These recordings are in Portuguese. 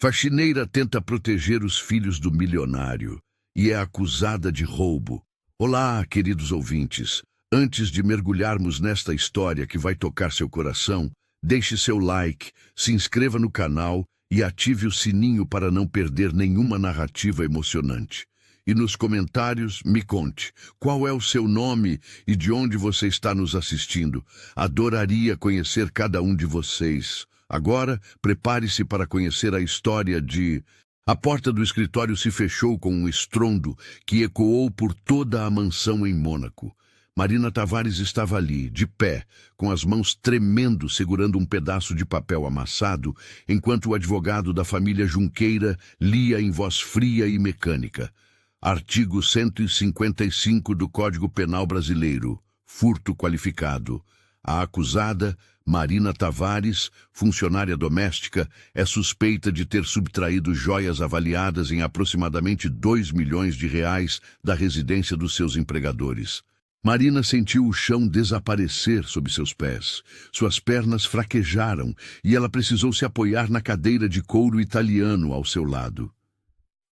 Faxineira tenta proteger os filhos do milionário e é acusada de roubo. Olá, queridos ouvintes. Antes de mergulharmos nesta história que vai tocar seu coração, deixe seu like, se inscreva no canal e ative o sininho para não perder nenhuma narrativa emocionante. E nos comentários, me conte, qual é o seu nome e de onde você está nos assistindo? Adoraria conhecer cada um de vocês. Agora, prepare-se para conhecer a história de... A porta do escritório se fechou com um estrondo que ecoou por toda a mansão em Mônaco. Marina Tavares estava ali, de pé, com as mãos tremendo, segurando um pedaço de papel amassado, enquanto o advogado da família Junqueira lia em voz fria e mecânica. Artigo 155 do Código Penal Brasileiro. Furto qualificado. A acusada, Marina Tavares, funcionária doméstica, é suspeita de ter subtraído joias avaliadas em aproximadamente R$ 2 milhões da residência dos seus empregadores. Marina sentiu o chão desaparecer sob seus pés. Suas pernas fraquejaram e ela precisou se apoiar na cadeira de couro italiano ao seu lado.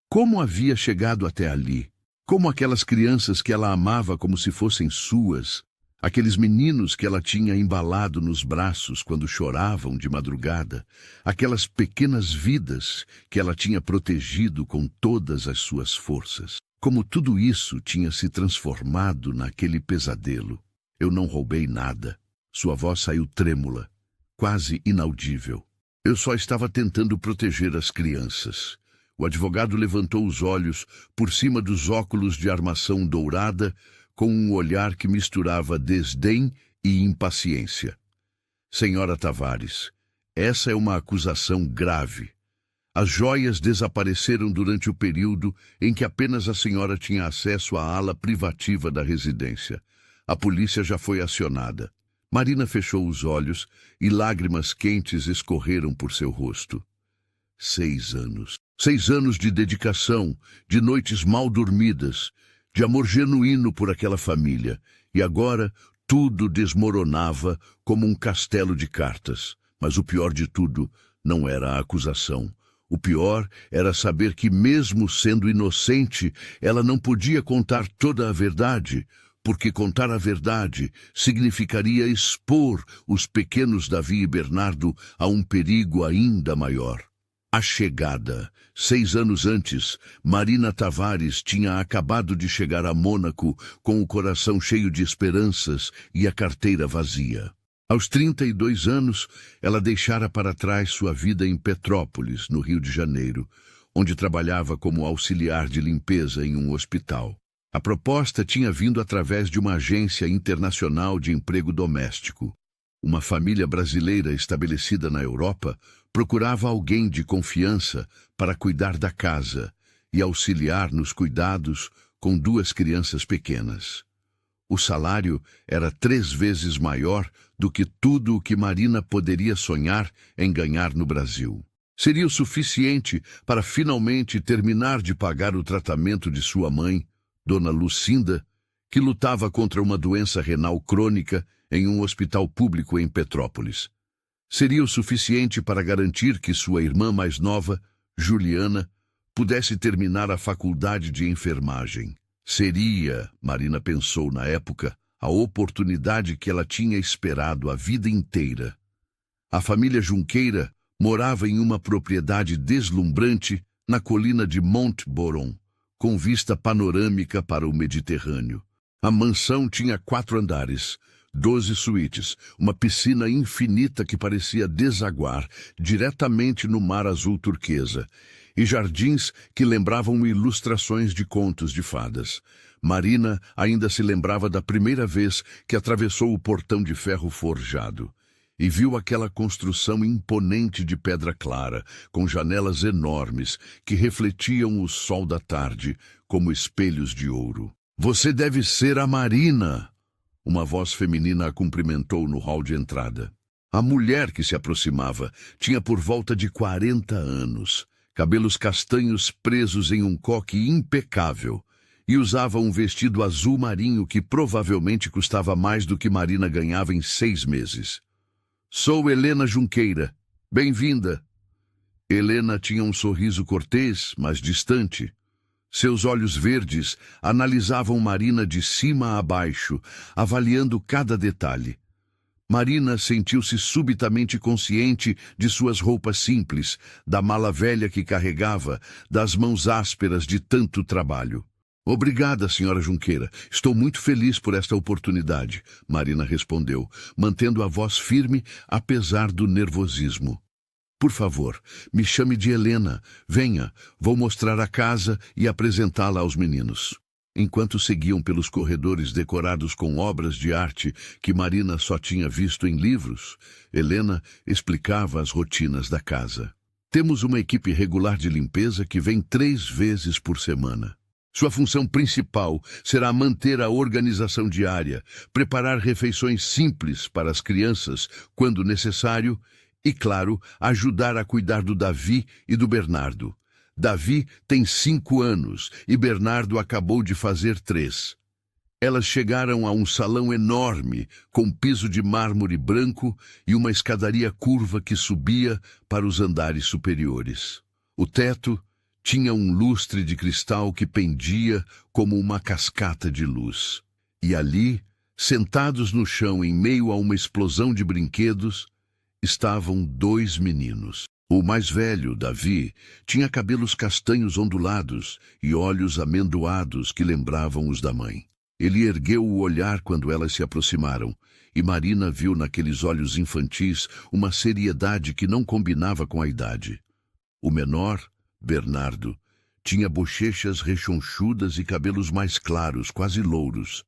Como havia chegado até ali? Como aquelas crianças que ela amava como se fossem suas? Aqueles meninos que ela tinha embalado nos braços quando choravam de madrugada? Aquelas pequenas vidas que ela tinha protegido com todas as suas forças? Como tudo isso tinha se transformado naquele pesadelo. Eu não roubei nada. Sua voz saiu trêmula, quase inaudível. Eu só estava tentando proteger as crianças. O advogado levantou os olhos por cima dos óculos de armação dourada, com um olhar que misturava desdém e impaciência. Senhora Tavares, essa é uma acusação grave. As joias desapareceram durante o período em que apenas a senhora tinha acesso à ala privativa da residência. A polícia já foi acionada. Marina fechou os olhos e lágrimas quentes escorreram por seu rosto. 6 anos. 6 anos de dedicação, de noites mal dormidas, de amor genuíno por aquela família. E agora tudo desmoronava como um castelo de cartas. Mas o pior de tudo não era a acusação. O pior era saber que, mesmo sendo inocente, ela não podia contar toda a verdade, porque contar a verdade significaria expor os pequenos Davi e Bernardo a um perigo ainda maior. A chegada. 6 anos antes, Marina Tavares tinha acabado de chegar a Mônaco com o coração cheio de esperanças e a carteira vazia. Aos 32 anos, ela deixara para trás sua vida em Petrópolis, no Rio de Janeiro, onde trabalhava como auxiliar de limpeza em um hospital. A proposta tinha vindo através de uma agência internacional de emprego doméstico. Uma família brasileira estabelecida na Europa procurava alguém de confiança para cuidar da casa e auxiliar nos cuidados com 2 crianças pequenas. O salário era 3 vezes maior do que tudo o que Marina poderia sonhar em ganhar no Brasil. Seria o suficiente para finalmente terminar de pagar o tratamento de sua mãe, Dona Lucinda, que lutava contra uma doença renal crônica em um hospital público em Petrópolis. Seria o suficiente para garantir que sua irmã mais nova, Juliana, pudesse terminar a faculdade de enfermagem. Seria, Marina pensou na época, a oportunidade que ela tinha esperado a vida inteira. A família Junqueira morava em uma propriedade deslumbrante na colina de Montboron, com vista panorâmica para o Mediterrâneo. A mansão tinha 4 andares, 12 suítes, uma piscina infinita que parecia desaguar diretamente no mar azul turquesa, e jardins que lembravam ilustrações de contos de fadas. Marina ainda se lembrava da primeira vez que atravessou o portão de ferro forjado e viu aquela construção imponente de pedra clara, com janelas enormes que refletiam o sol da tarde como espelhos de ouro. "Você deve ser a Marina!" Uma voz feminina a cumprimentou no hall de entrada. A mulher que se aproximava tinha por volta de 40 anos, cabelos castanhos presos em um coque impecável, e usava um vestido azul marinho que provavelmente custava mais do que Marina ganhava em 6 meses. "Sou Helena Junqueira. Bem-vinda." Helena tinha um sorriso cortês, mas distante. Seus olhos verdes analisavam Marina de cima a baixo, avaliando cada detalhe. Marina sentiu-se subitamente consciente de suas roupas simples, da mala velha que carregava, das mãos ásperas de tanto trabalho. Obrigada, senhora Junqueira. Estou muito feliz por esta oportunidade, Marina respondeu, mantendo a voz firme, apesar do nervosismo. Por favor, me chame de Helena. Venha, vou mostrar a casa e apresentá-la aos meninos. Enquanto seguiam pelos corredores decorados com obras de arte que Marina só tinha visto em livros, Helena explicava as rotinas da casa. Temos uma equipe regular de limpeza que vem 3 vezes por semana. Sua função principal será manter a organização diária, preparar refeições simples para as crianças, quando necessário, e, claro, ajudar a cuidar do Davi e do Bernardo. Davi tem 5 anos e Bernardo acabou de fazer 3. Elas chegaram a um salão enorme, com piso de mármore branco e uma escadaria curva que subia para os andares superiores. O teto tinha um lustre de cristal que pendia como uma cascata de luz. E ali, sentados no chão em meio a uma explosão de brinquedos, estavam 2 meninos. O mais velho, Davi, tinha cabelos castanhos ondulados e olhos amendoados que lembravam os da mãe. Ele ergueu o olhar quando elas se aproximaram, e Marina viu naqueles olhos infantis uma seriedade que não combinava com a idade. O menor, Bernardo, tinha bochechas rechonchudas e cabelos mais claros, quase louros.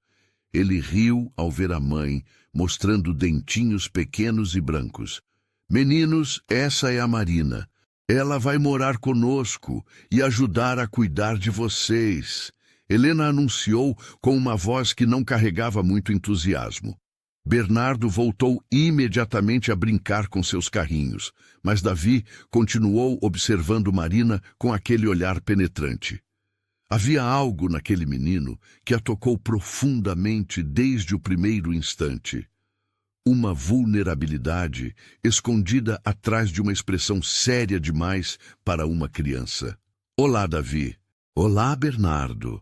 Ele riu ao ver a mãe, mostrando dentinhos pequenos e brancos. Meninos, essa é a Marina. Ela vai morar conosco e ajudar a cuidar de vocês. Helena anunciou com uma voz que não carregava muito entusiasmo. Bernardo voltou imediatamente a brincar com seus carrinhos, mas Davi continuou observando Marina com aquele olhar penetrante. Havia algo naquele menino que a tocou profundamente desde o primeiro instante. Uma vulnerabilidade escondida atrás de uma expressão séria demais para uma criança. Olá, Davi. Olá, Bernardo.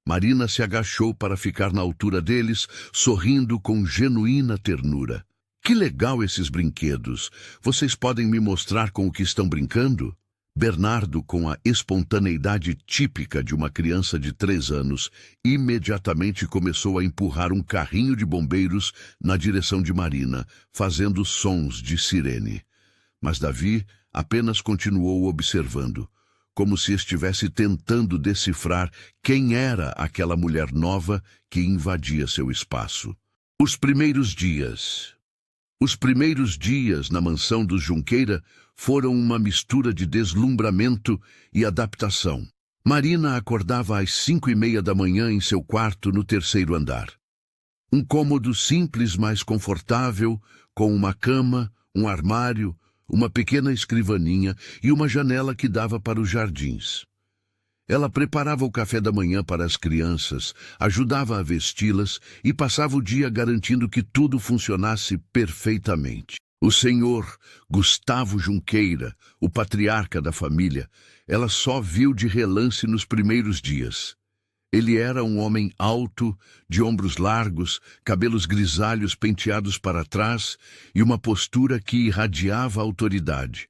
Marina se agachou para ficar na altura deles, sorrindo com genuína ternura. Que legal esses brinquedos. Vocês podem me mostrar com o que estão brincando? Bernardo, com a espontaneidade típica de uma criança de 3 anos, imediatamente começou a empurrar um carrinho de bombeiros na direção de Marina, fazendo sons de sirene. Mas Davi apenas continuou observando, como se estivesse tentando decifrar quem era aquela mulher nova que invadia seu espaço. Os primeiros dias na mansão dos Junqueira foram uma mistura de deslumbramento e adaptação. Marina acordava às 5:30 da manhã em seu quarto no 3º andar. Um cômodo simples, mas confortável, com uma cama, um armário, uma pequena escrivaninha e uma janela que dava para os jardins. Ela preparava o café da manhã para as crianças, ajudava a vesti-las e passava o dia garantindo que tudo funcionasse perfeitamente. O senhor Gustavo Junqueira, o patriarca da família, ela só viu de relance nos primeiros dias. Ele era um homem alto, de ombros largos, cabelos grisalhos penteados para trás e uma postura que irradiava autoridade.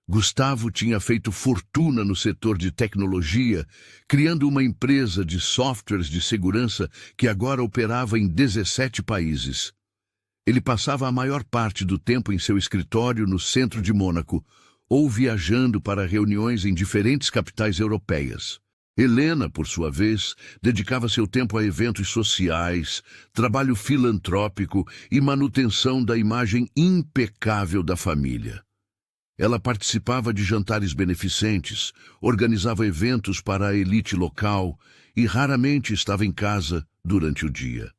Gustavo tinha feito fortuna no setor de tecnologia, criando uma empresa de softwares de segurança que agora operava em 17 países. Ele passava a maior parte do tempo em seu escritório no centro de Mônaco, ou viajando para reuniões em diferentes capitais europeias. Helena, por sua vez, dedicava seu tempo a eventos sociais, trabalho filantrópico e manutenção da imagem impecável da família. Ela participava de jantares beneficentes, organizava eventos para a elite local e raramente estava em casa durante o dia.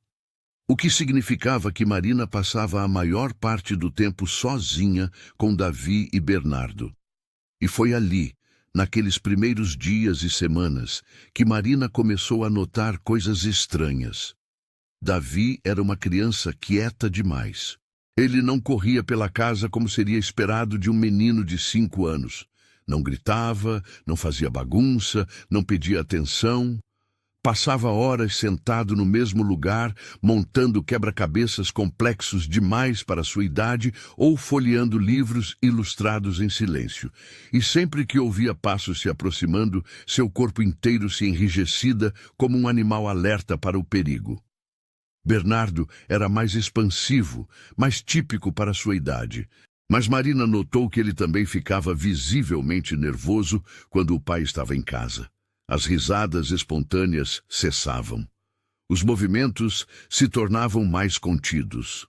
O que significava que Marina passava a maior parte do tempo sozinha com Davi e Bernardo. E foi ali, naqueles primeiros dias e semanas, que Marina começou a notar coisas estranhas. Davi era uma criança quieta demais. Ele não corria pela casa como seria esperado de um menino de 5 anos. Não gritava, não fazia bagunça, não pedia atenção. Passava horas sentado no mesmo lugar, montando quebra-cabeças complexos demais para sua idade ou folheando livros ilustrados em silêncio. E sempre que ouvia passos se aproximando, seu corpo inteiro se enrijecida como um animal alerta para o perigo. Bernardo era mais expansivo, mais típico para sua idade. Mas Marina notou que ele também ficava visivelmente nervoso quando o pai estava em casa. As risadas espontâneas cessavam. Os movimentos se tornavam mais contidos.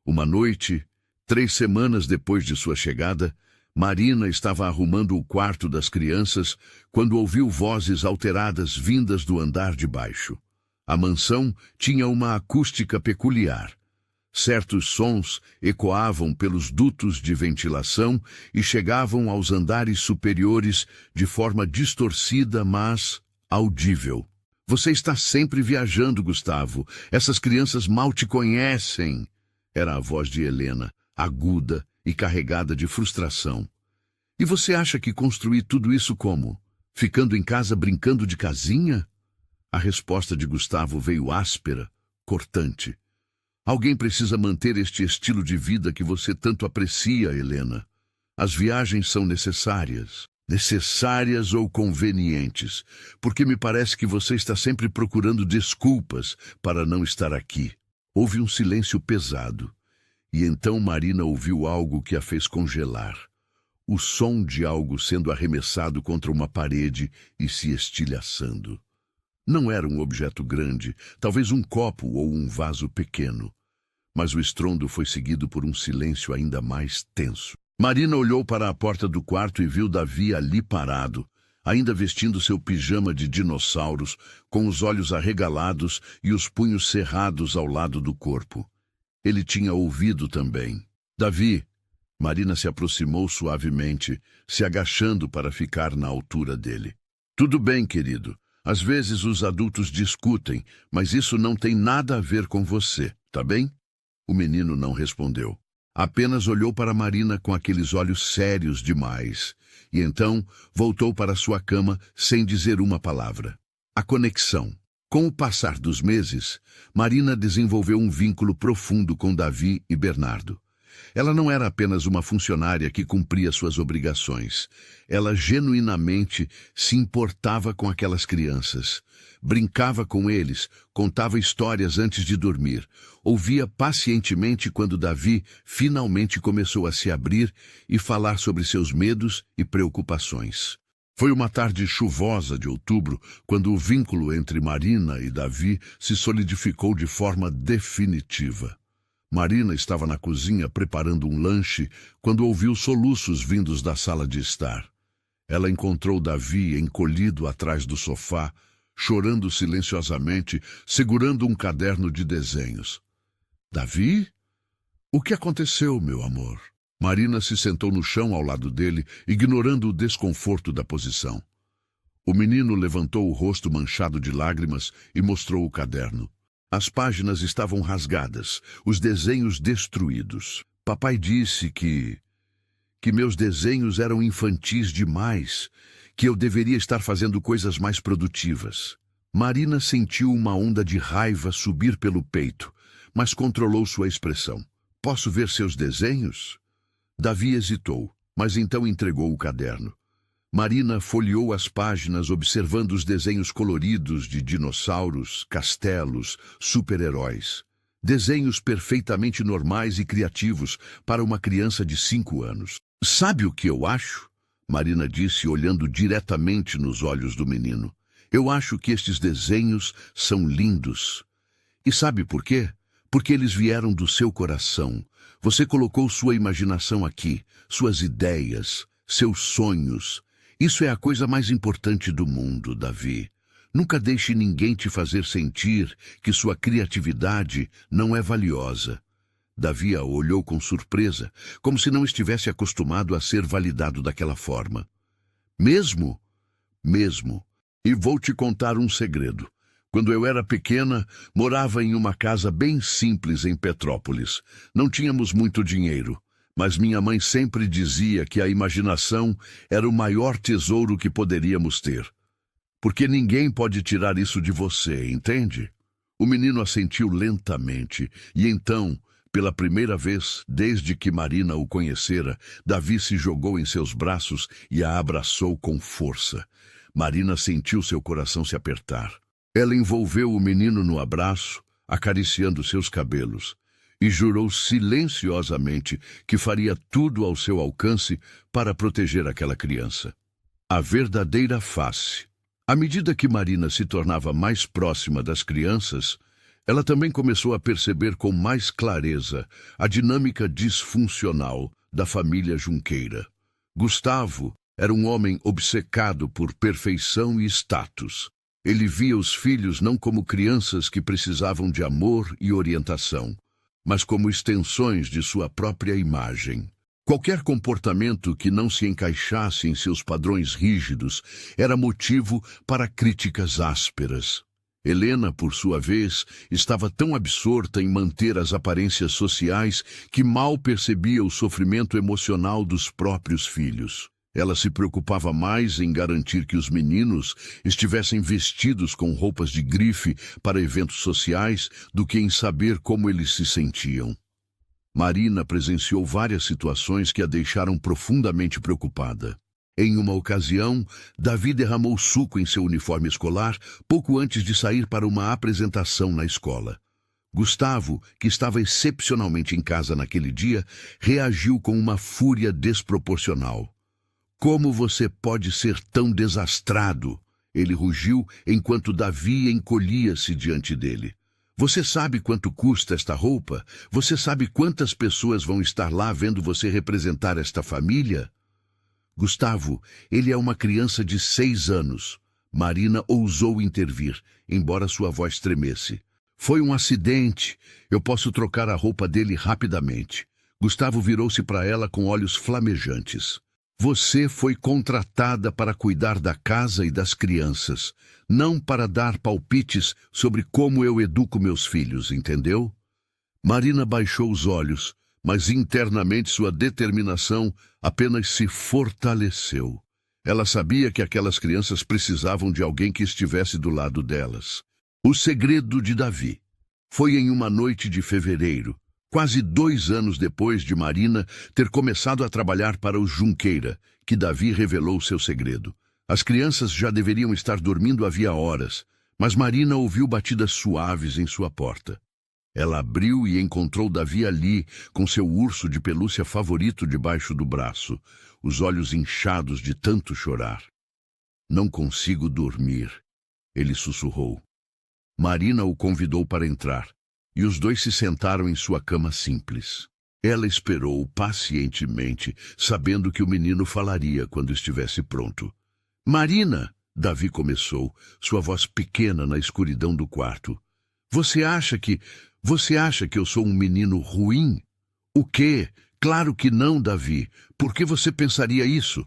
Uma noite, 3 semanas depois de sua chegada, Marina estava arrumando o quarto das crianças quando ouviu vozes alteradas vindas do andar de baixo. A mansão tinha uma acústica peculiar. Certos sons ecoavam pelos dutos de ventilação e chegavam aos andares superiores de forma distorcida, mas audível. Você está sempre viajando, Gustavo. Essas crianças mal te conhecem. Era a voz de Helena, aguda e carregada de frustração. E você acha que construí tudo isso como? Ficando em casa brincando de casinha? A resposta de Gustavo veio áspera, cortante. Alguém precisa manter este estilo de vida que você tanto aprecia, Helena. As viagens são necessárias. Necessárias ou convenientes, porque me parece que você está sempre procurando desculpas para não estar aqui. Houve um silêncio pesado, e então Marina ouviu algo que a fez congelar. O som de algo sendo arremessado contra uma parede e se estilhaçando. Não era um objeto grande, talvez um copo ou um vaso pequeno. Mas o estrondo foi seguido por um silêncio ainda mais tenso. Marina olhou para a porta do quarto e viu Davi ali parado, ainda vestindo seu pijama de dinossauros, com os olhos arregalados e os punhos cerrados ao lado do corpo. Ele tinha ouvido também. Davi! Marina se aproximou suavemente, se agachando para ficar na altura dele. Tudo bem, querido. Às vezes os adultos discutem, mas isso não tem nada a ver com você, tá bem? O menino não respondeu. Apenas olhou para Marina com aqueles olhos sérios demais, e então voltou para sua cama sem dizer uma palavra. A conexão. Com o passar dos meses, Marina desenvolveu um vínculo profundo com Davi e Bernardo. Ela não era apenas uma funcionária que cumpria suas obrigações. Ela genuinamente se importava com aquelas crianças. Brincava com eles, contava histórias antes de dormir. Ouvia pacientemente quando Davi finalmente começou a se abrir e falar sobre seus medos e preocupações. Foi uma tarde chuvosa de outubro quando o vínculo entre Marina e Davi se solidificou de forma definitiva. Marina estava na cozinha preparando um lanche quando ouviu soluços vindos da sala de estar. Ela encontrou Davi encolhido atrás do sofá, chorando silenciosamente, segurando um caderno de desenhos. Davi? O que aconteceu, meu amor? Marina se sentou no chão ao lado dele, ignorando o desconforto da posição. O menino levantou o rosto manchado de lágrimas e mostrou o caderno. As páginas estavam rasgadas, os desenhos destruídos. Papai disse que meus desenhos eram infantis demais, que eu deveria estar fazendo coisas mais produtivas. Marina sentiu uma onda de raiva subir pelo peito, mas controlou sua expressão. Posso ver seus desenhos? Davi hesitou, mas então entregou o caderno. Marina folheou as páginas observando os desenhos coloridos de dinossauros, castelos, super-heróis. Desenhos perfeitamente normais e criativos para uma criança de 5 anos. Sabe o que eu acho? Marina disse, olhando diretamente nos olhos do menino. Eu acho que estes desenhos são lindos. E sabe por quê? Porque eles vieram do seu coração. Você colocou sua imaginação aqui, suas ideias, seus sonhos. Isso é a coisa mais importante do mundo, Davi. Nunca deixe ninguém te fazer sentir que sua criatividade não é valiosa. Davi a olhou com surpresa, como se não estivesse acostumado a ser validado daquela forma. Mesmo? Mesmo. E vou te contar um segredo. Quando eu era pequena, morava em uma casa bem simples em Petrópolis. Não tínhamos muito dinheiro, Mas minha mãe sempre dizia que a imaginação era o maior tesouro que poderíamos ter. Porque ninguém pode tirar isso de você, entende? O menino assentiu lentamente, e então, pela primeira vez desde que Marina o conhecera, Davi se jogou em seus braços e a abraçou com força. Marina sentiu seu coração se apertar. Ela envolveu o menino no abraço, acariciando seus cabelos, e jurou silenciosamente que faria tudo ao seu alcance para proteger aquela criança. A verdadeira face. À medida que Marina se tornava mais próxima das crianças, ela também começou a perceber com mais clareza a dinâmica disfuncional da família Junqueira. Gustavo era um homem obcecado por perfeição e status. Ele via os filhos não como crianças que precisavam de amor e orientação, mas como extensões de sua própria imagem. Qualquer comportamento que não se encaixasse em seus padrões rígidos era motivo para críticas ásperas. Helena, por sua vez, estava tão absorta em manter as aparências sociais que mal percebia o sofrimento emocional dos próprios filhos. Ela se preocupava mais em garantir que os meninos estivessem vestidos com roupas de grife para eventos sociais do que em saber como eles se sentiam. Marina presenciou várias situações que a deixaram profundamente preocupada. Em uma ocasião, Davi derramou suco em seu uniforme escolar pouco antes de sair para uma apresentação na escola. Gustavo, que estava excepcionalmente em casa naquele dia, reagiu com uma fúria desproporcional. "Como você pode ser tão desastrado?" Ele rugiu enquanto Davi encolhia-se diante dele. "Você sabe quanto custa esta roupa? Você sabe quantas pessoas vão estar lá vendo você representar esta família?" "Gustavo, ele é uma criança de 6 anos. Marina ousou intervir, embora sua voz tremesse. "Foi um acidente. Eu posso trocar a roupa dele rapidamente." Gustavo virou-se para ela com olhos flamejantes. "Você foi contratada para cuidar da casa e das crianças, não para dar palpites sobre como eu educo meus filhos, entendeu?" Marina baixou os olhos, mas internamente sua determinação apenas se fortaleceu. Ela sabia que aquelas crianças precisavam de alguém que estivesse do lado delas. O segredo de Davi. Foi em uma noite de fevereiro, quase 2 anos depois de Marina ter começado a trabalhar para os Junqueira, que Davi revelou seu segredo. As crianças já deveriam estar dormindo havia horas, mas Marina ouviu batidas suaves em sua porta. Ela abriu e encontrou Davi ali, com seu urso de pelúcia favorito debaixo do braço, os olhos inchados de tanto chorar. "Não consigo dormir", ele sussurrou. Marina o convidou para entrar, e os dois se sentaram em sua cama simples. Ela esperou pacientemente, sabendo que o menino falaria quando estivesse pronto. "Marina", Davi começou, sua voz pequena na escuridão do quarto. Você acha que eu sou um menino ruim?" "O quê? Claro que não, Davi. Por que você pensaria isso?"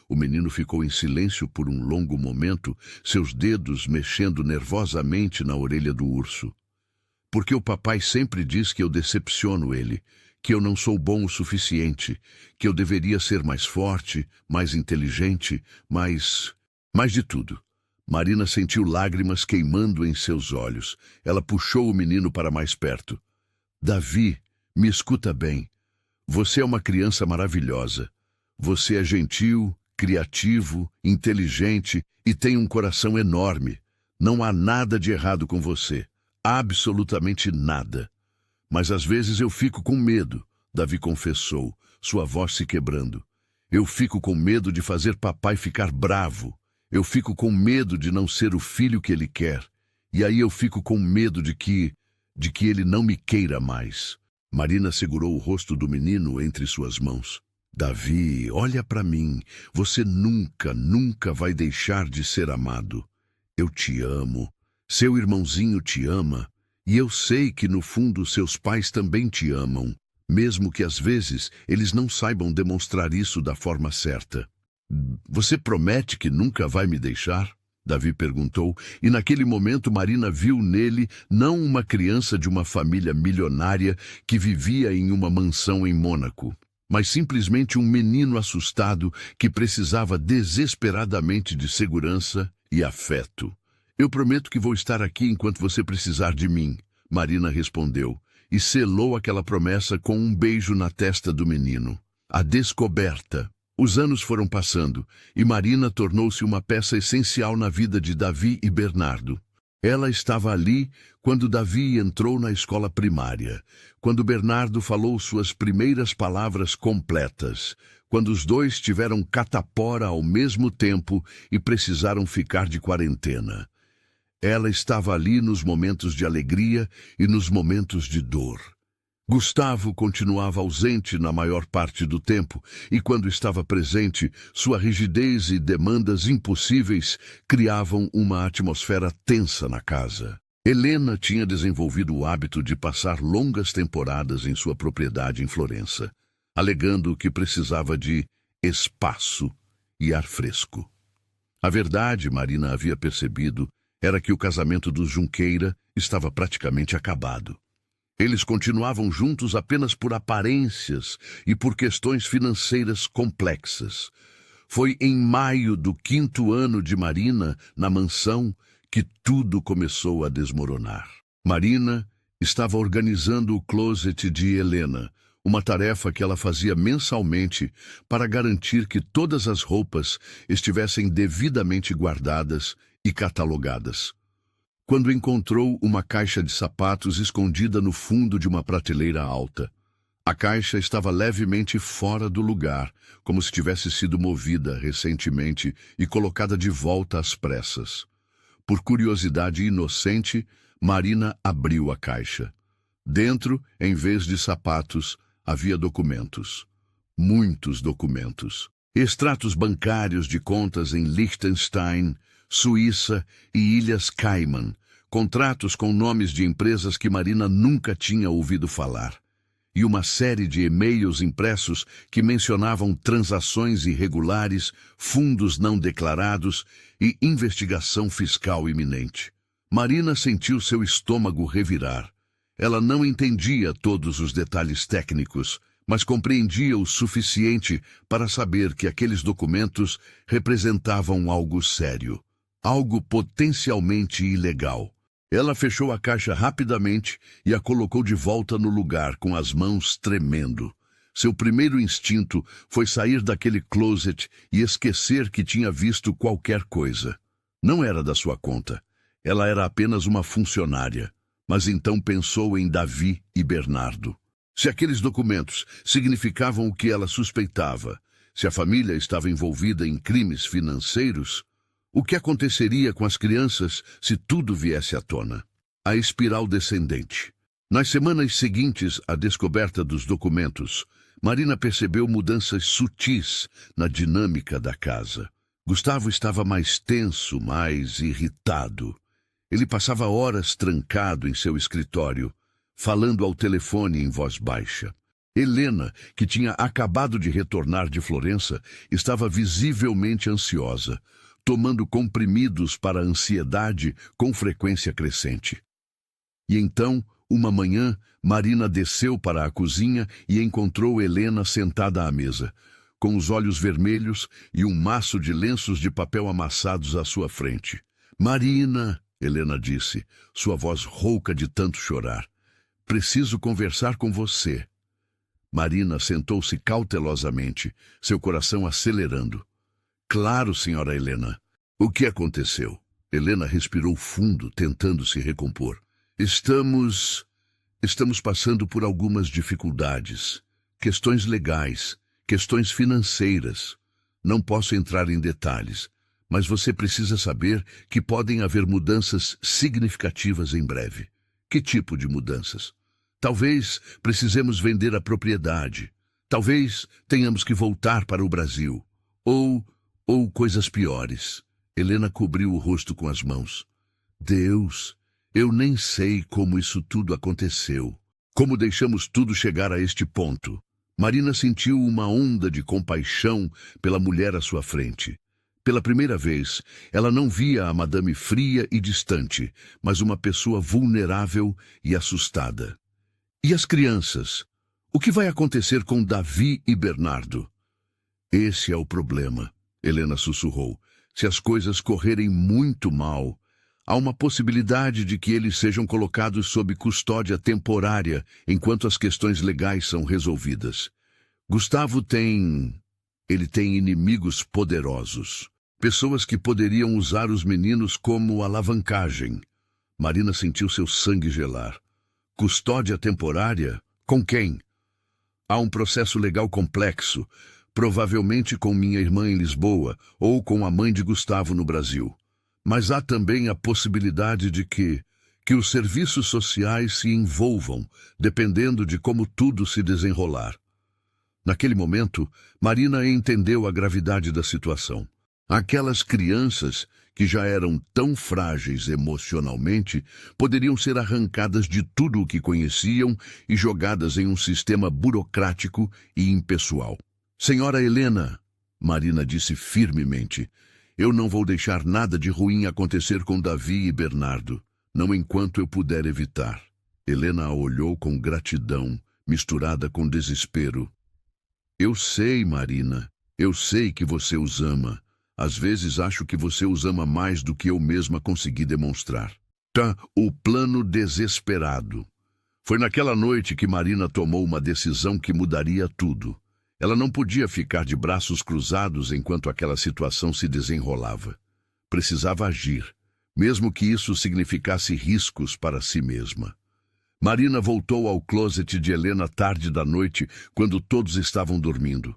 O menino ficou em silêncio por um longo momento, seus dedos mexendo nervosamente na orelha do urso. "Porque o papai sempre diz que eu decepciono ele, que eu não sou bom o suficiente, que eu deveria ser mais forte, mais inteligente, mais de tudo." Marina sentiu lágrimas queimando em seus olhos. Ela puxou o menino para mais perto. "Davi, me escuta bem. Você é uma criança maravilhosa. Você é gentil, criativo, inteligente e tem um coração enorme. Não há nada de errado com você. Absolutamente nada. Mas às vezes eu fico com medo", Davi confessou, sua voz se quebrando. "Eu fico com medo de fazer papai ficar bravo. Eu fico com medo de não ser o filho que ele quer. E aí eu fico com medo de que ele não me queira mais." Marina segurou o rosto do menino entre suas mãos. "Davi, olha para mim. Você nunca vai deixar de ser amado. Eu te amo. Seu irmãozinho te ama. E eu sei que no fundo seus pais também te amam, mesmo que às vezes eles não saibam demonstrar isso da forma certa." "Você promete que nunca vai me deixar?" Davi perguntou, e naquele momento Marina viu nele não uma criança de uma família milionária que vivia em uma mansão em Mônaco. mas simplesmente um menino assustado que precisava desesperadamente de segurança e afeto. Eu prometo que vou estar aqui enquanto você precisar de mim, Marina respondeu, e selou aquela promessa com um beijo na testa do menino. A descoberta. Os anos foram passando, e Marina tornou-se uma peça essencial na vida de Davi e Bernardo. Ela estava ali quando Davi entrou na escola primária, quando Bernardo falou suas primeiras palavras completas, quando os dois tiveram catapora ao mesmo tempo e precisaram ficar de quarentena. Ela estava ali nos momentos de alegria e nos momentos de dor. Gustavo continuava ausente na maior parte do tempo, e quando estava presente, sua rigidez e demandas impossíveis criavam uma atmosfera tensa na casa. Helena tinha desenvolvido o hábito de passar longas temporadas em sua propriedade em Florença, alegando que precisava de espaço e ar fresco. A verdade, Marina havia percebido, era que o casamento dos Junqueira estava praticamente acabado. Eles continuavam juntos apenas por aparências e por questões financeiras complexas. Foi em maio do 5º ano de Marina, na mansão, que tudo começou a desmoronar. Marina estava organizando o closet de Helena, uma tarefa que ela fazia mensalmente para garantir que todas as roupas estivessem devidamente guardadas e catalogadas. Quando encontrou uma caixa de sapatos escondida no fundo de uma prateleira alta. A caixa estava levemente fora do lugar, como se tivesse sido movida recentemente e colocada de volta às pressas. Por curiosidade inocente, Marina abriu a caixa. Dentro, em vez de sapatos, havia documentos. Muitos documentos. Extratos bancários de contas em Liechtenstein, Suíça e Ilhas Cayman, contratos com nomes de empresas que Marina nunca tinha ouvido falar, e uma série de e-mails impressos que mencionavam transações irregulares, fundos não declarados e investigação fiscal iminente. Marina sentiu seu estômago revirar. Ela não entendia todos os detalhes técnicos, mas compreendia o suficiente para saber que aqueles documentos representavam algo sério. Algo potencialmente ilegal. Ela fechou a caixa rapidamente e a colocou de volta no lugar com as mãos tremendo. Seu primeiro instinto foi sair daquele closet e esquecer que tinha visto qualquer coisa. Não era da sua conta. Ela era apenas uma funcionária. Mas então pensou em Davi e Bernardo. Se aqueles documentos significavam o que ela suspeitava, se a família estava envolvida em crimes financeiros, o que aconteceria com as crianças se tudo viesse à tona? A espiral descendente. Nas semanas seguintes à descoberta dos documentos, Marina percebeu mudanças sutis na dinâmica da casa. Gustavo estava mais tenso, mais irritado. Ele passava horas trancado em seu escritório, falando ao telefone em voz baixa. Helena, que tinha acabado de retornar de Florença, estava visivelmente ansiosa, tomando comprimidos para a ansiedade com frequência crescente. E então, uma manhã, Marina desceu para a cozinha e encontrou Helena sentada à mesa, com os olhos vermelhos e um maço de lenços de papel amassados à sua frente. "Marina", Helena disse, sua voz rouca de tanto chorar, "preciso conversar com você." Marina sentou-se cautelosamente, seu coração acelerando. "Claro, senhora Helena. O que aconteceu?" Helena respirou fundo, tentando se recompor. Estamos passando por algumas dificuldades. Questões legais, questões financeiras. Não posso entrar em detalhes, mas você precisa saber que podem haver mudanças significativas em breve." "Que tipo de mudanças?" "Talvez precisemos vender a propriedade. Talvez tenhamos que voltar para o Brasil. Ou coisas piores." Helena cobriu o rosto com as mãos. "Deus, eu nem sei como isso tudo aconteceu. Como deixamos tudo chegar a este ponto?" Marina sentiu uma onda de compaixão pela mulher à sua frente. Pela primeira vez, ela não via a madame fria e distante, mas uma pessoa vulnerável e assustada. "E as crianças? O que vai acontecer com Davi e Bernardo? Esse é o problema, Helena sussurrou. Se as coisas correrem muito mal, há uma possibilidade de que eles sejam colocados sob custódia temporária enquanto as questões legais são resolvidas. Gustavo tem inimigos poderosos. Pessoas que poderiam usar os meninos como alavancagem. Marina sentiu seu sangue gelar. Custódia temporária? Com quem? Há um processo legal complexo, provavelmente com minha irmã em Lisboa ou com a mãe de Gustavo no Brasil. Mas há também a possibilidade de que os serviços sociais se envolvam, dependendo de como tudo se desenrolar. Naquele momento, Marina entendeu a gravidade da situação. Aquelas crianças, que já eram tão frágeis emocionalmente, poderiam ser arrancadas de tudo o que conheciam e jogadas em um sistema burocrático e impessoal. Senhora Helena, Marina disse firmemente, eu não vou deixar nada de ruim acontecer com Davi e Bernardo, não enquanto eu puder evitar. Helena a olhou com gratidão, misturada com desespero. Eu sei, Marina, eu sei que você os ama. Às vezes acho que você os ama mais do que eu mesma consegui demonstrar. O plano desesperado. Foi naquela noite que Marina tomou uma decisão que mudaria tudo. Ela não podia ficar de braços cruzados enquanto aquela situação se desenrolava. Precisava agir, mesmo que isso significasse riscos para si mesma. Marina voltou ao closet de Helena tarde da noite, quando todos estavam dormindo.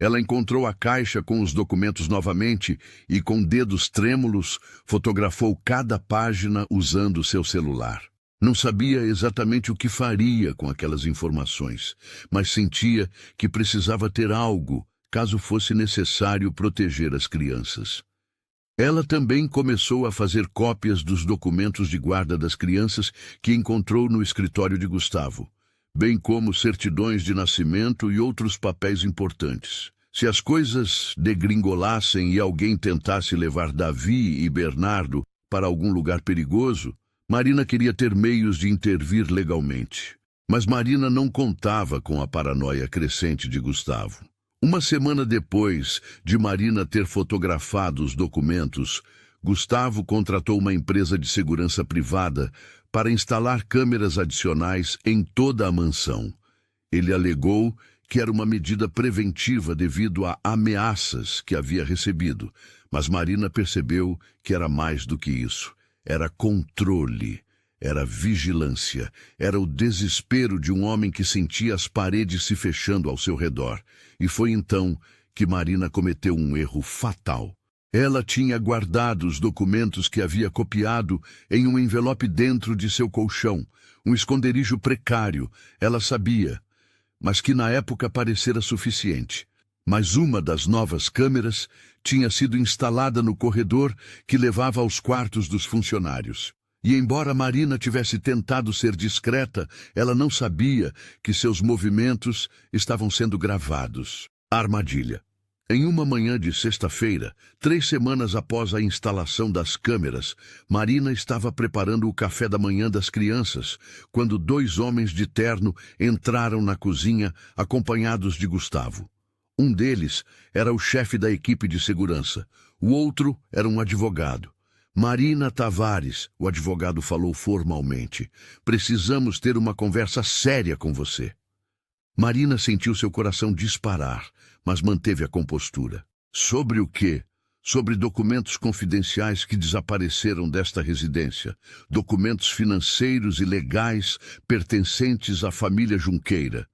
Ela encontrou a caixa com os documentos novamente e, com dedos trêmulos, fotografou cada página usando seu celular. Não sabia exatamente o que faria com aquelas informações, mas sentia que precisava ter algo, caso fosse necessário proteger as crianças. Ela também começou a fazer cópias dos documentos de guarda das crianças que encontrou no escritório de Gustavo, bem como certidões de nascimento e outros papéis importantes. Se as coisas degringolassem e alguém tentasse levar Davi e Bernardo para algum lugar perigoso, Marina queria ter meios de intervir legalmente. Mas Marina não contava com a paranoia crescente de Gustavo. Uma semana depois de Marina ter fotografado os documentos, Gustavo contratou uma empresa de segurança privada para instalar câmeras adicionais em toda a mansão. Ele alegou que era uma medida preventiva devido a ameaças que havia recebido, mas Marina percebeu que era mais do que isso. Era controle, era vigilância, era o desespero de um homem que sentia as paredes se fechando ao seu redor. E foi então que Marina cometeu um erro fatal. Ela tinha guardado os documentos que havia copiado em um envelope dentro de seu colchão, um esconderijo precário, ela sabia, mas que na época parecera suficiente. Mas uma das novas câmeras tinha sido instalada no corredor que levava aos quartos dos funcionários. E embora Marina tivesse tentado ser discreta, ela não sabia que seus movimentos estavam sendo gravados. Armadilha. Em uma manhã de sexta-feira, 3 semanas após a instalação das câmeras, Marina estava preparando o café da manhã das crianças, quando 2 homens de terno entraram na cozinha acompanhados de Gustavo. Um deles era o chefe da equipe de segurança, o outro era um advogado. Marina Tavares, o advogado falou formalmente, precisamos ter uma conversa séria com você. Marina sentiu seu coração disparar, mas manteve a compostura. Sobre o quê? Sobre documentos confidenciais que desapareceram desta residência, documentos financeiros e legais pertencentes à família Junqueira.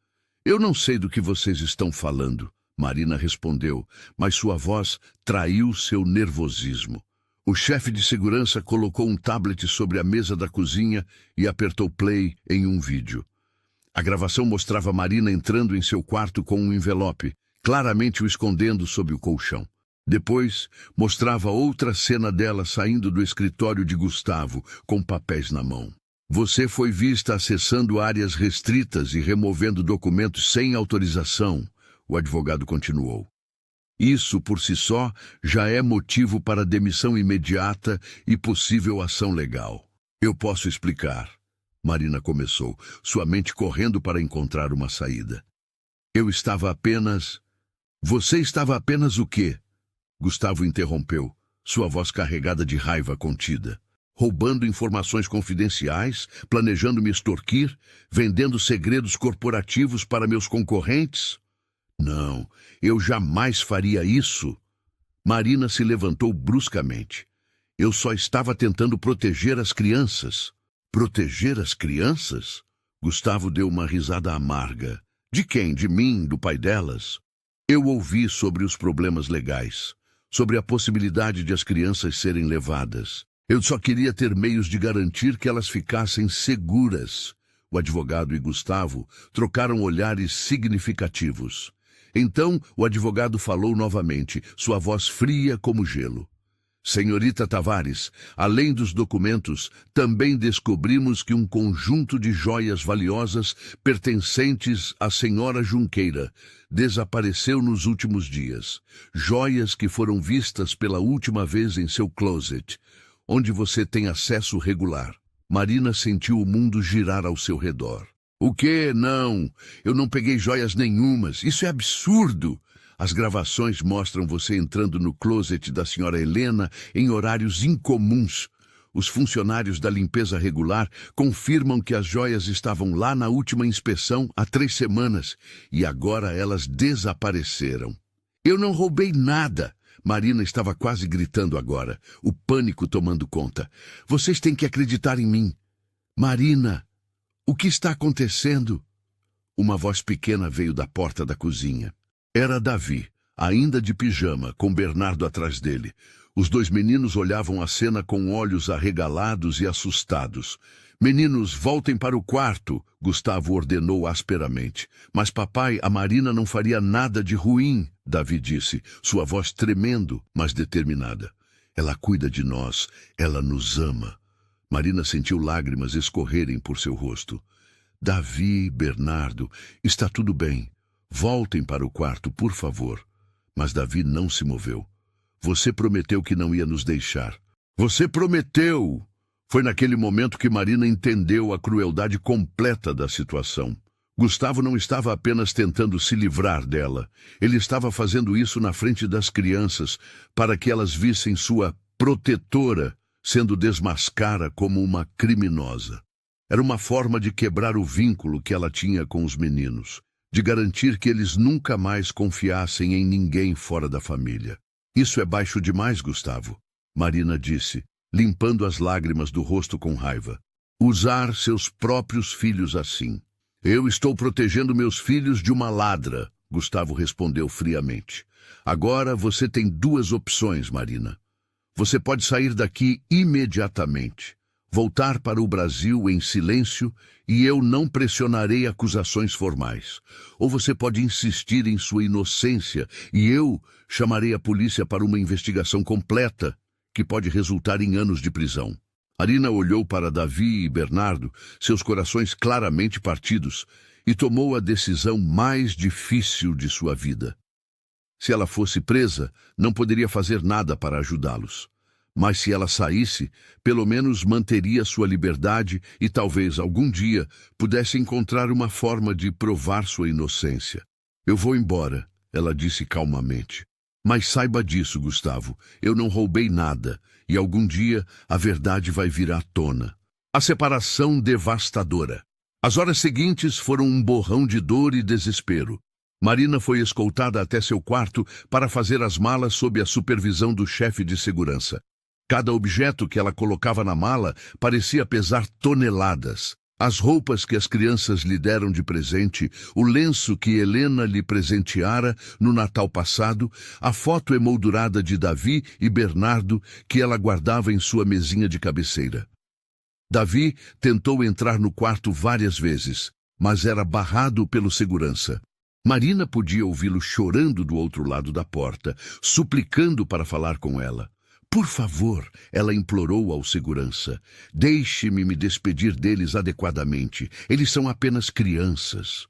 Eu não sei do que vocês estão falando, Marina respondeu, mas sua voz traiu seu nervosismo. O chefe de segurança colocou um tablet sobre a mesa da cozinha e apertou play em um vídeo. A gravação mostrava Marina entrando em seu quarto com um envelope, claramente o escondendo sob o colchão. Depois, mostrava outra cena dela saindo do escritório de Gustavo, com papéis na mão. Você foi vista acessando áreas restritas e removendo documentos sem autorização, o advogado continuou. Isso, por si só, já é motivo para demissão imediata e possível ação legal. Eu posso explicar. Marina começou, sua mente correndo para encontrar uma saída. Eu estava apenas... Você estava apenas o quê? Gustavo interrompeu, sua voz carregada de raiva contida. Roubando informações confidenciais, planejando me extorquir, vendendo segredos corporativos para meus concorrentes? Não, eu jamais faria isso. Marina se levantou bruscamente. Eu só estava tentando proteger as crianças. Proteger as crianças? Gustavo deu uma risada amarga. De quem? De mim? Do pai delas? Eu ouvi sobre os problemas legais, sobre a possibilidade de as crianças serem levadas. Eu só queria ter meios de garantir que elas ficassem seguras. O advogado e Gustavo trocaram olhares significativos. Então, o advogado falou novamente, sua voz fria como gelo. Senhorita Tavares, além dos documentos, também descobrimos que um conjunto de joias valiosas pertencentes à senhora Junqueira desapareceu nos últimos dias. Joias que foram vistas pela última vez em seu closet, onde você tem acesso regular. Marina sentiu o mundo girar ao seu redor. O quê? Não, eu não peguei joias nenhumas. Isso é absurdo. As gravações mostram você entrando no closet da senhora Helena em horários incomuns. Os funcionários da limpeza regular confirmam que as joias estavam lá na última inspeção há 3 semanas e agora elas desapareceram. Eu não roubei nada. Marina estava quase gritando agora, o pânico tomando conta. Vocês têm que acreditar em mim. Marina, o que está acontecendo? Uma voz pequena veio da porta da cozinha. Era Davi, ainda de pijama, com Bernardo atrás dele. Os 2 meninos olhavam a cena com olhos arregalados e assustados. Meninos, voltem para o quarto, Gustavo ordenou asperamente. Mas papai, a Marina não faria nada de ruim, Davi disse, sua voz tremendo, mas determinada. Ela cuida de nós, ela nos ama. Marina sentiu lágrimas escorrerem por seu rosto. Davi, Bernardo, está tudo bem. Voltem para o quarto, por favor. Mas Davi não se moveu. Você prometeu que não ia nos deixar. Você prometeu! Foi naquele momento que Marina entendeu a crueldade completa da situação. Gustavo não estava apenas tentando se livrar dela. Ele estava fazendo isso na frente das crianças, para que elas vissem sua protetora sendo desmascarada como uma criminosa. Era uma forma de quebrar o vínculo que ela tinha com os meninos, de garantir que eles nunca mais confiassem em ninguém fora da família. Isso é baixo demais, Gustavo, Marina disse, limpando as lágrimas do rosto com raiva. Usar seus próprios filhos assim. Eu estou protegendo meus filhos de uma ladra, Gustavo respondeu friamente. Agora você tem 2 opções, Marina. Você pode sair daqui imediatamente, voltar para o Brasil em silêncio e eu não pressionarei acusações formais. Ou você pode insistir em sua inocência e eu chamarei a polícia para uma investigação completa, que pode resultar em anos de prisão. Marina olhou para Davi e Bernardo, seus corações claramente partidos, e tomou a decisão mais difícil de sua vida. Se ela fosse presa, não poderia fazer nada para ajudá-los. Mas se ela saísse, pelo menos manteria sua liberdade e talvez algum dia pudesse encontrar uma forma de provar sua inocência. Eu vou embora, ela disse calmamente. Mas saiba disso, Gustavo, eu não roubei nada e algum dia a verdade vai vir à tona. A separação devastadora. As horas seguintes foram um borrão de dor e desespero. Marina foi escoltada até seu quarto para fazer as malas sob a supervisão do chefe de segurança. Cada objeto que ela colocava na mala parecia pesar toneladas. As roupas que as crianças lhe deram de presente, o lenço que Helena lhe presenteara no Natal passado, a foto emoldurada de Davi e Bernardo que ela guardava em sua mesinha de cabeceira. Davi tentou entrar no quarto várias vezes, mas era barrado pelo segurança. Marina podia ouvi-lo chorando do outro lado da porta, suplicando para falar com ela. Por favor, ela implorou ao segurança, deixe-me me despedir deles adequadamente. Eles são apenas crianças.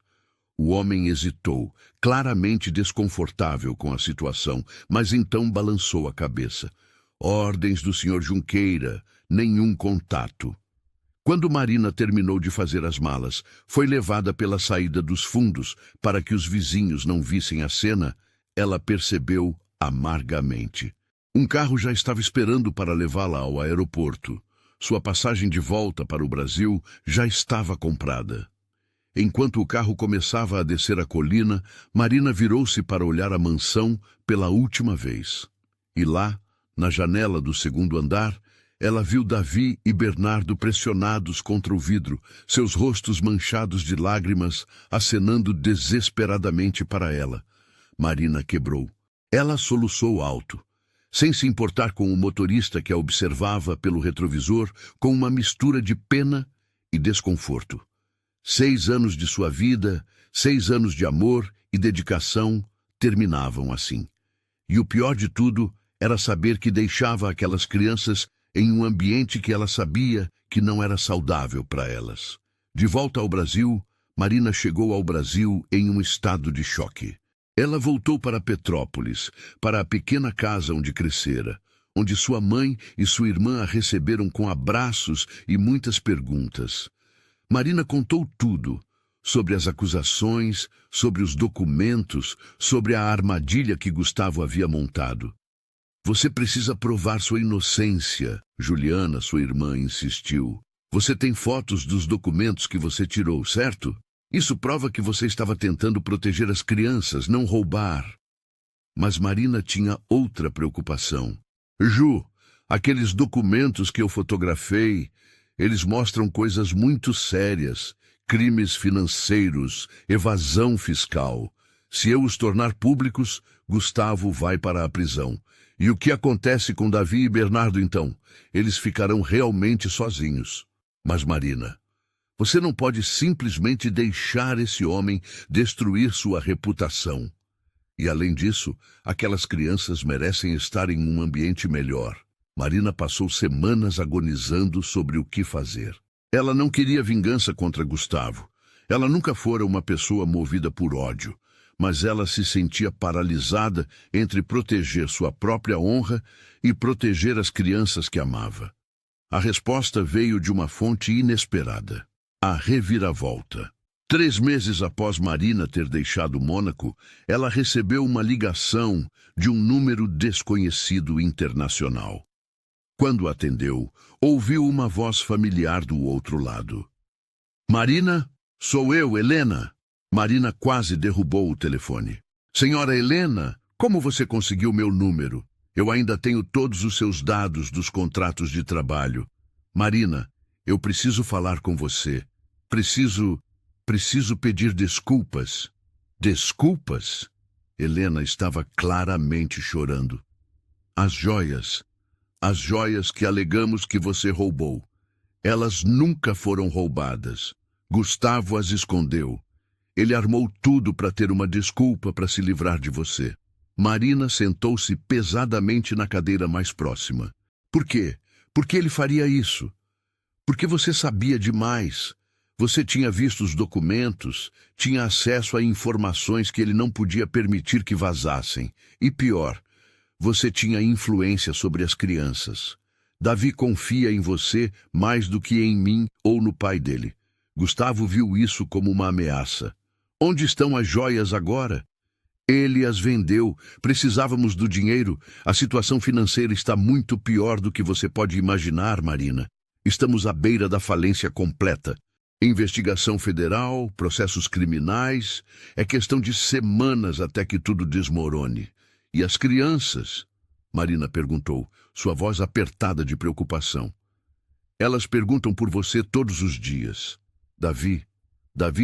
O homem hesitou, claramente desconfortável com a situação, mas então balançou a cabeça. Ordens do Sr. Junqueira, nenhum contato. Quando Marina terminou de fazer as malas, foi levada pela saída dos fundos para que os vizinhos não vissem a cena, ela percebeu amargamente. Um carro já estava esperando para levá-la ao aeroporto. Sua passagem de volta para o Brasil já estava comprada. Enquanto o carro começava a descer a colina, Marina virou-se para olhar a mansão pela última vez. E lá, na janela do segundo andar, ela viu Davi e Bernardo pressionados contra o vidro, seus rostos manchados de lágrimas, acenando desesperadamente para ela. Marina quebrou. Ela soluçou alto, sem se importar com o motorista que a observava pelo retrovisor com uma mistura de pena e desconforto. 6 anos de sua vida, 6 anos de amor e dedicação terminavam assim. E o pior de tudo era saber que deixava aquelas crianças em um ambiente que ela sabia que não era saudável para elas. De volta ao Brasil, Marina chegou ao Brasil em um estado de choque. Ela voltou para Petrópolis, para a pequena casa onde crescera, onde sua mãe e sua irmã a receberam com abraços e muitas perguntas. Marina contou tudo, sobre as acusações, sobre os documentos, sobre a armadilha que Gustavo havia montado. Você precisa provar sua inocência, Juliana, sua irmã, insistiu. Você tem fotos dos documentos que você tirou, certo? Isso prova que você estava tentando proteger as crianças, não roubar. Mas Marina tinha outra preocupação. Ju, aqueles documentos que eu fotografei, eles mostram coisas muito sérias, crimes financeiros, evasão fiscal. Se eu os tornar públicos, Gustavo vai para a prisão. E o que acontece com Davi e Bernardo então? Eles ficarão realmente sozinhos. Mas Marina, você não pode simplesmente deixar esse homem destruir sua reputação. E além disso, aquelas crianças merecem estar em um ambiente melhor. Marina passou semanas agonizando sobre o que fazer. Ela não queria vingança contra Gustavo. Ela nunca fora uma pessoa movida por ódio. Mas ela se sentia paralisada entre proteger sua própria honra e proteger as crianças que amava. A resposta veio de uma fonte inesperada: a reviravolta. 3 meses após Marina ter deixado Mônaco, ela recebeu uma ligação de um número desconhecido internacional. Quando atendeu, ouviu uma voz familiar do outro lado. Marina? Sou eu, Helena. Marina quase derrubou o telefone. Senhora Helena, como você conseguiu meu número? Eu ainda tenho todos os seus dados dos contratos de trabalho. Marina, eu preciso falar com você. Preciso pedir desculpas. Desculpas? Helena estava claramente chorando. As joias que alegamos que você roubou. Elas nunca foram roubadas. Gustavo as escondeu. Ele armou tudo para ter uma desculpa para se livrar de você. Marina sentou-se pesadamente na cadeira mais próxima. Por quê? Por que ele faria isso? Porque você sabia demais. Você tinha visto os documentos, tinha acesso a informações que ele não podia permitir que vazassem. E pior, você tinha influência sobre as crianças. Davi confia em você mais do que em mim ou no pai dele. Gustavo viu isso como uma ameaça. Onde estão as joias agora? Ele as vendeu. Precisávamos do dinheiro. A situação financeira está muito pior do que você pode imaginar, Marina. Estamos à beira da falência completa. Investigação federal, processos criminais. É questão de semanas até que tudo desmorone. E as crianças? Marina perguntou, sua voz apertada de preocupação. Elas perguntam por você todos os dias. Davi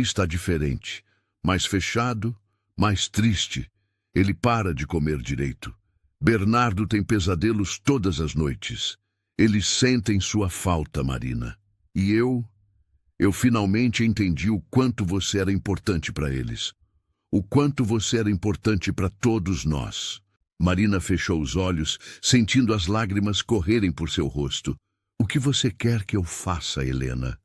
está diferente. Mais fechado, mais triste. Ele para de comer direito. Bernardo tem pesadelos todas as noites. Eles sentem sua falta, Marina. E eu finalmente entendi o quanto você era importante para eles. O quanto você era importante para todos nós. Marina fechou os olhos, sentindo as lágrimas correrem por seu rosto. O que você quer que eu faça, Helena?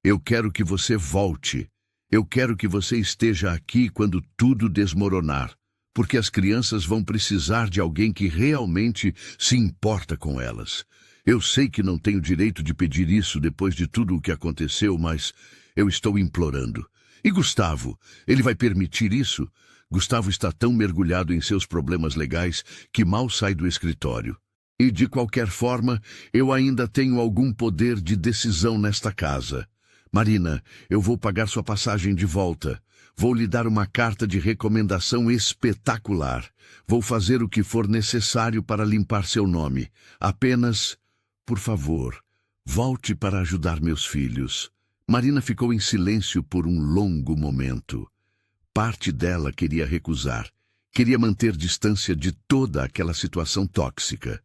Eu quero que você volte. Eu quero que você esteja aqui quando tudo desmoronar. porque as crianças vão precisar de alguém que realmente se importa com elas. Eu sei que não tenho direito de pedir isso depois de tudo o que aconteceu, mas eu estou implorando. E Gustavo, ele vai permitir isso? Gustavo está tão mergulhado em seus problemas legais que mal sai do escritório. E, de qualquer forma, eu ainda tenho algum poder de decisão nesta casa. Marina, eu vou pagar sua passagem de volta. Vou lhe dar uma carta de recomendação espetacular. Vou fazer o que for necessário para limpar seu nome. Apenas, por favor, volte para ajudar meus filhos. Marina ficou em silêncio por um longo momento. Parte dela queria recusar. Queria manter distância de toda aquela situação tóxica.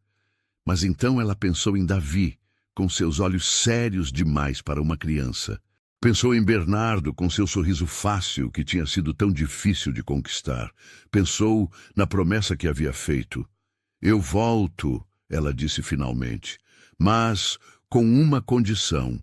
Mas então ela pensou em Davi, com seus olhos sérios demais para uma criança. Pensou em Bernardo, com seu sorriso fácil que tinha sido tão difícil de conquistar. Pensou na promessa que havia feito. Eu volto, ela disse finalmente, mas com uma condição.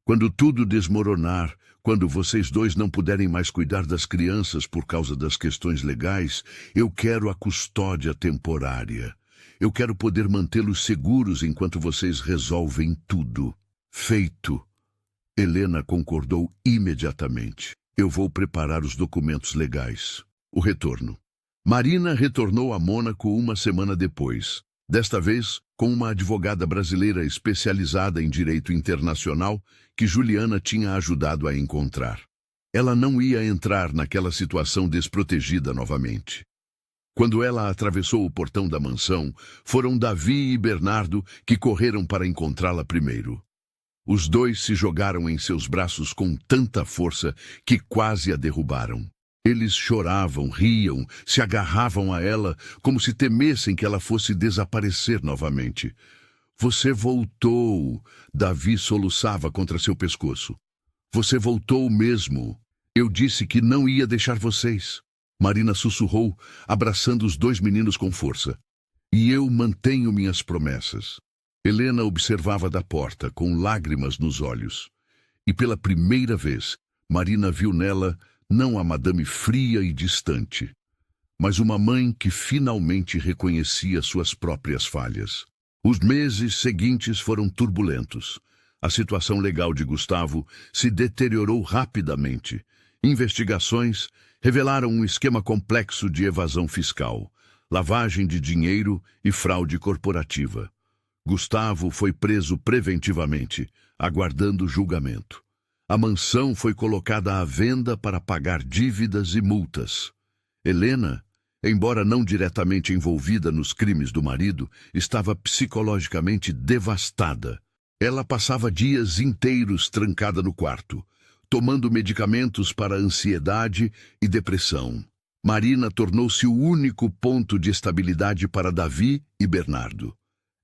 Quando tudo desmoronar, quando vocês dois não puderem mais cuidar das crianças por causa das questões legais, eu quero a custódia temporária. Eu quero poder mantê-los seguros enquanto vocês resolvem tudo. Feito. Helena concordou imediatamente. Eu vou preparar os documentos legais. O retorno. Marina retornou a Mônaco uma semana depois. Desta vez, com uma advogada brasileira especializada em direito internacional que Juliana tinha ajudado a encontrar. Ela não ia entrar naquela situação desprotegida novamente. Quando ela atravessou o portão da mansão, foram Davi e Bernardo que correram para encontrá-la primeiro. Os dois se jogaram em seus braços com tanta força que quase a derrubaram. Eles choravam, riam, se agarravam a ela como se temessem que ela fosse desaparecer novamente. Você voltou, Davi soluçava contra seu pescoço. Você voltou mesmo. Eu disse que não ia deixar vocês. Marina sussurrou, abraçando os dois meninos com força. E eu mantenho minhas promessas. Helena observava da porta, com lágrimas nos olhos. E pela primeira vez, Marina viu nela não a madame fria e distante, mas uma mãe que finalmente reconhecia suas próprias falhas. Os meses seguintes foram turbulentos. A situação legal de Gustavo se deteriorou rapidamente. Investigações revelaram um esquema complexo de evasão fiscal, lavagem de dinheiro e fraude corporativa. Gustavo foi preso preventivamente, aguardando julgamento. A mansão foi colocada à venda para pagar dívidas e multas. Helena, embora não diretamente envolvida nos crimes do marido, estava psicologicamente devastada. Ela passava dias inteiros trancada no quarto, tomando medicamentos para ansiedade e depressão. Marina tornou-se o único ponto de estabilidade para Davi e Bernardo.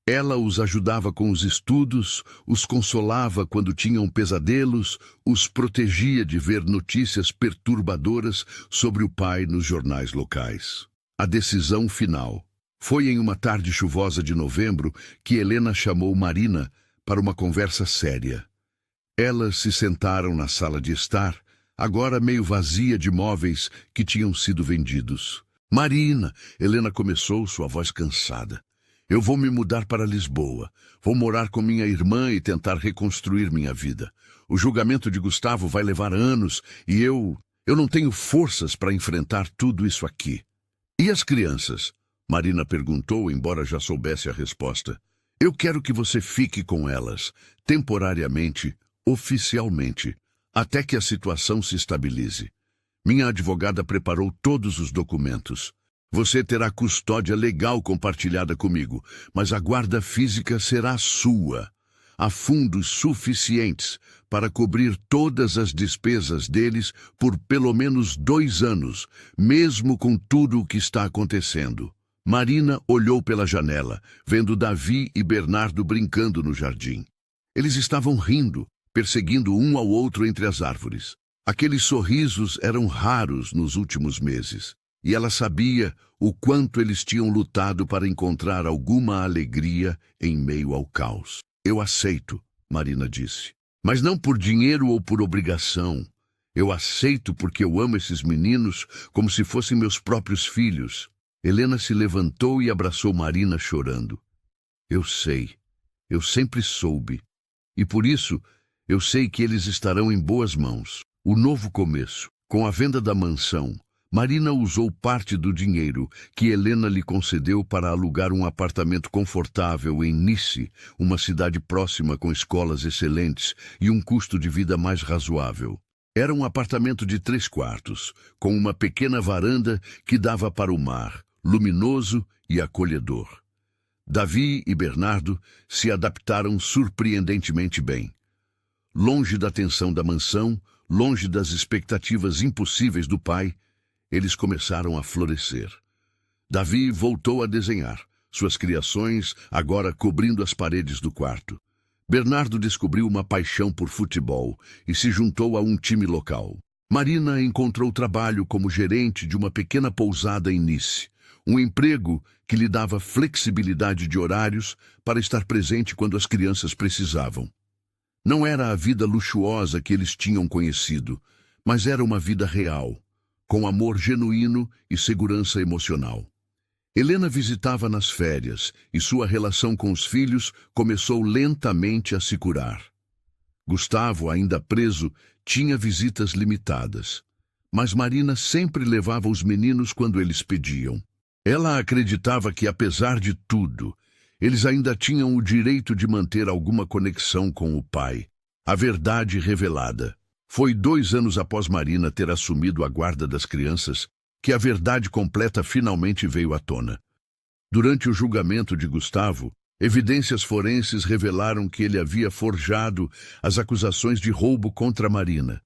Ela os ajudava com os estudos, os consolava quando tinham pesadelos, os protegia de ver notícias perturbadoras sobre o pai nos jornais locais. A decisão final. Foi em uma tarde chuvosa de novembro que Helena chamou Marina para uma conversa séria. Elas se sentaram na sala de estar, agora meio vazia de móveis que tinham sido vendidos. Marina, Helena começou, sua voz cansada. Eu vou me mudar para Lisboa. Vou morar com minha irmã e tentar reconstruir minha vida. O julgamento de Gustavo vai levar anos e eu não tenho forças para enfrentar tudo isso aqui. E as crianças? Marina perguntou, embora já soubesse a resposta. Eu quero que você fique com elas, temporariamente, oficialmente, até que a situação se estabilize. Minha advogada preparou todos os documentos. Você terá custódia legal compartilhada comigo, mas a guarda física será sua. Há fundos suficientes para cobrir todas as despesas deles por pelo menos 2 anos, mesmo com tudo o que está acontecendo. Marina olhou pela janela, vendo Davi e Bernardo brincando no jardim. Eles estavam rindo, perseguindo um ao outro entre as árvores. Aqueles sorrisos eram raros nos últimos meses. E ela sabia o quanto eles tinham lutado para encontrar alguma alegria em meio ao caos. Eu aceito, Marina disse. Mas não por dinheiro ou por obrigação. Eu aceito porque eu amo esses meninos como se fossem meus próprios filhos. Helena se levantou e abraçou Marina chorando. Eu sei, eu sempre soube. E por isso, eu sei que eles estarão em boas mãos. O novo começo, com a venda da mansão, Marina usou parte do dinheiro que Helena lhe concedeu para alugar um apartamento confortável em Nice, uma cidade próxima com escolas excelentes e um custo de vida mais razoável. Era um apartamento de 3 quartos, com uma pequena varanda que dava para o mar, luminoso e acolhedor. Davi e Bernardo se adaptaram surpreendentemente bem. Longe da tensão da mansão, longe das expectativas impossíveis do pai, eles começaram a florescer. Davi voltou a desenhar, suas criações agora cobrindo as paredes do quarto. Bernardo descobriu uma paixão por futebol e se juntou a um time local. Marina encontrou trabalho como gerente de uma pequena pousada em Nice, um emprego que lhe dava flexibilidade de horários para estar presente quando as crianças precisavam. Não era a vida luxuosa que eles tinham conhecido, mas era uma vida real, com amor genuíno e segurança emocional. Helena visitava nas férias e sua relação com os filhos começou lentamente a se curar. Gustavo, ainda preso, tinha visitas limitadas, mas Marina sempre levava os meninos quando eles pediam. Ela acreditava que, apesar de tudo, eles ainda tinham o direito de manter alguma conexão com o pai. A verdade revelada. Foi 2 anos após Marina ter assumido a guarda das crianças que a verdade completa finalmente veio à tona. Durante o julgamento de Gustavo, evidências forenses revelaram que ele havia forjado as acusações de roubo contra Marina.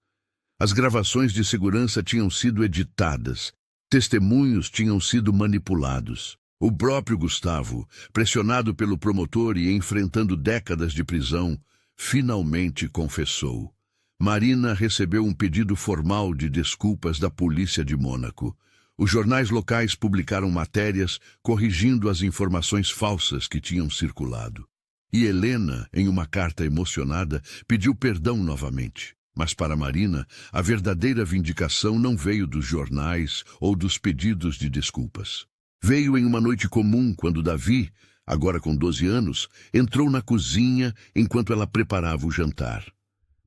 As gravações de segurança tinham sido editadas, testemunhos tinham sido manipulados. O próprio Gustavo, pressionado pelo promotor e enfrentando décadas de prisão, finalmente confessou. Marina recebeu um pedido formal de desculpas da polícia de Mônaco. Os jornais locais publicaram matérias corrigindo as informações falsas que tinham circulado. E Helena, em uma carta emocionada, pediu perdão novamente. Mas para Marina, a verdadeira vindicação não veio dos jornais ou dos pedidos de desculpas. Veio em uma noite comum, quando Davi, agora com 12 anos, entrou na cozinha enquanto ela preparava o jantar.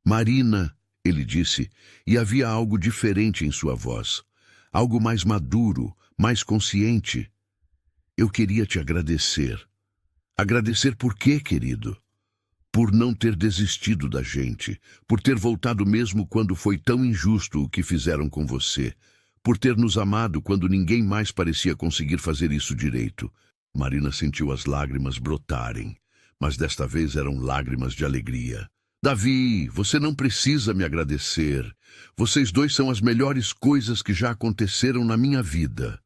Marina, ele disse, e havia algo diferente em sua voz. Algo mais maduro, mais consciente. Eu queria te agradecer. Agradecer por quê, querido? Por não ter desistido da gente, por ter voltado mesmo quando foi tão injusto o que fizeram com você, por ter nos amado quando ninguém mais parecia conseguir fazer isso direito. Marina sentiu as lágrimas brotarem, mas desta vez eram lágrimas de alegria. Davi, você não precisa me agradecer. Vocês dois são as melhores coisas que já aconteceram na minha vida.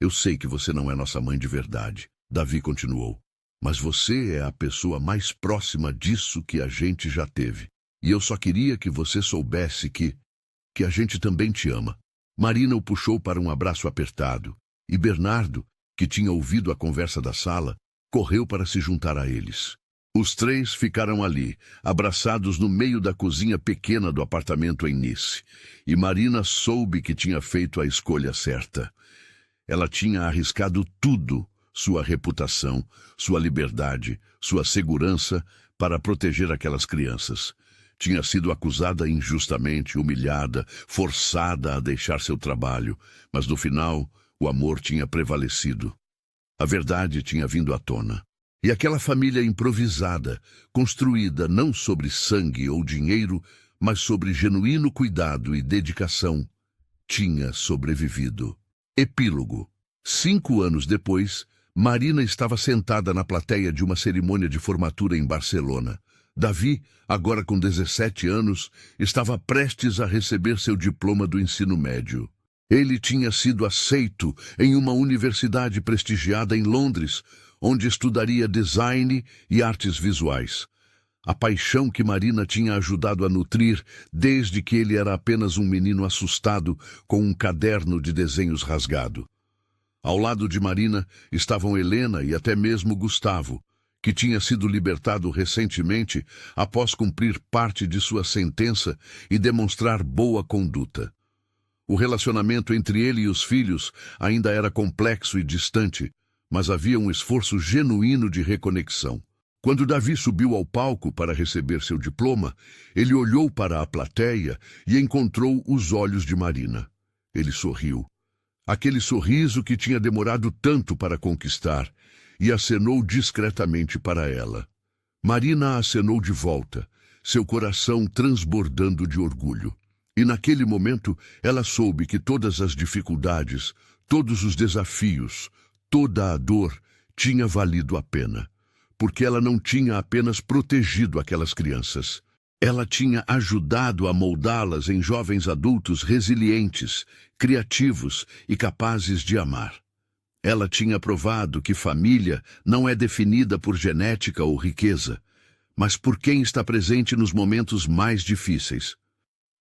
Eu sei que você não é nossa mãe de verdade, Davi continuou. Mas você é a pessoa mais próxima disso que a gente já teve. E eu só queria que você soubesse que a gente também te ama. Marina o puxou para um abraço apertado, e Bernardo, que tinha ouvido a conversa da sala, correu para se juntar a eles. Os 3 ficaram ali, abraçados no meio da cozinha pequena do apartamento em Nice, e Marina soube que tinha feito a escolha certa. Ela tinha arriscado tudo, sua reputação, sua liberdade, sua segurança, para proteger aquelas crianças. Tinha sido acusada injustamente, humilhada, forçada a deixar seu trabalho, mas no final, o amor tinha prevalecido. A verdade tinha vindo à tona. E aquela família improvisada, construída não sobre sangue ou dinheiro, mas sobre genuíno cuidado e dedicação, tinha sobrevivido. Epílogo. 5 anos depois, Marina estava sentada na plateia de uma cerimônia de formatura em Barcelona. Davi, agora com 17 anos, estava prestes a receber seu diploma do ensino médio. Ele tinha sido aceito em uma universidade prestigiada em Londres, onde estudaria design e artes visuais. A paixão que Marina tinha ajudado a nutrir desde que ele era apenas um menino assustado com um caderno de desenhos rasgado. Ao lado de Marina estavam Helena e até mesmo Gustavo, que tinha sido libertado recentemente após cumprir parte de sua sentença e demonstrar boa conduta. O relacionamento entre ele e os filhos ainda era complexo e distante, mas havia um esforço genuíno de reconexão. Quando Davi subiu ao palco para receber seu diploma, ele olhou para a plateia e encontrou os olhos de Marina. Ele sorriu. Aquele sorriso que tinha demorado tanto para conquistar, e acenou discretamente para ela. Marina acenou de volta, seu coração transbordando de orgulho. E naquele momento ela soube que todas as dificuldades, todos os desafios, toda a dor tinha valido a pena. Porque ela não tinha apenas protegido aquelas crianças. Ela tinha ajudado a moldá-las em jovens adultos resilientes, criativos e capazes de amar. Ela tinha provado que família não é definida por genética ou riqueza, mas por quem está presente nos momentos mais difíceis.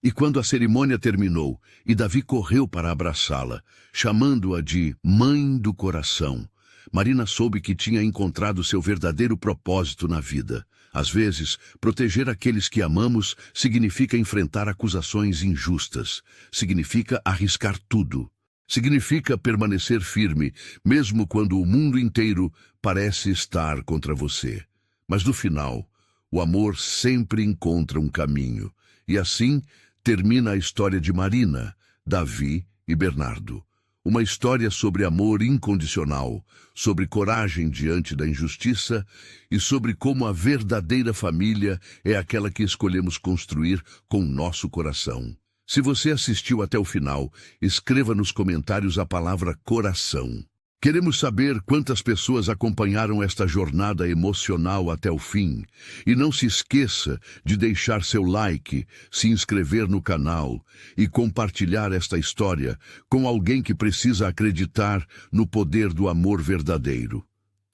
E quando a cerimônia terminou e Davi correu para abraçá-la, chamando-a de Mãe do Coração, Marina soube que tinha encontrado seu verdadeiro propósito na vida. Às vezes, proteger aqueles que amamos significa enfrentar acusações injustas, significa arriscar tudo. Significa permanecer firme, mesmo quando o mundo inteiro parece estar contra você. Mas no final, o amor sempre encontra um caminho. E assim termina a história de Marina, Davi e Bernardo. Uma história sobre amor incondicional, sobre coragem diante da injustiça e sobre como a verdadeira família é aquela que escolhemos construir com nosso coração. Se você assistiu até o final, escreva nos comentários a palavra coração. Queremos saber quantas pessoas acompanharam esta jornada emocional até o fim. E não se esqueça de deixar seu like, se inscrever no canal e compartilhar esta história com alguém que precisa acreditar no poder do amor verdadeiro.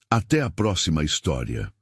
Até a próxima história.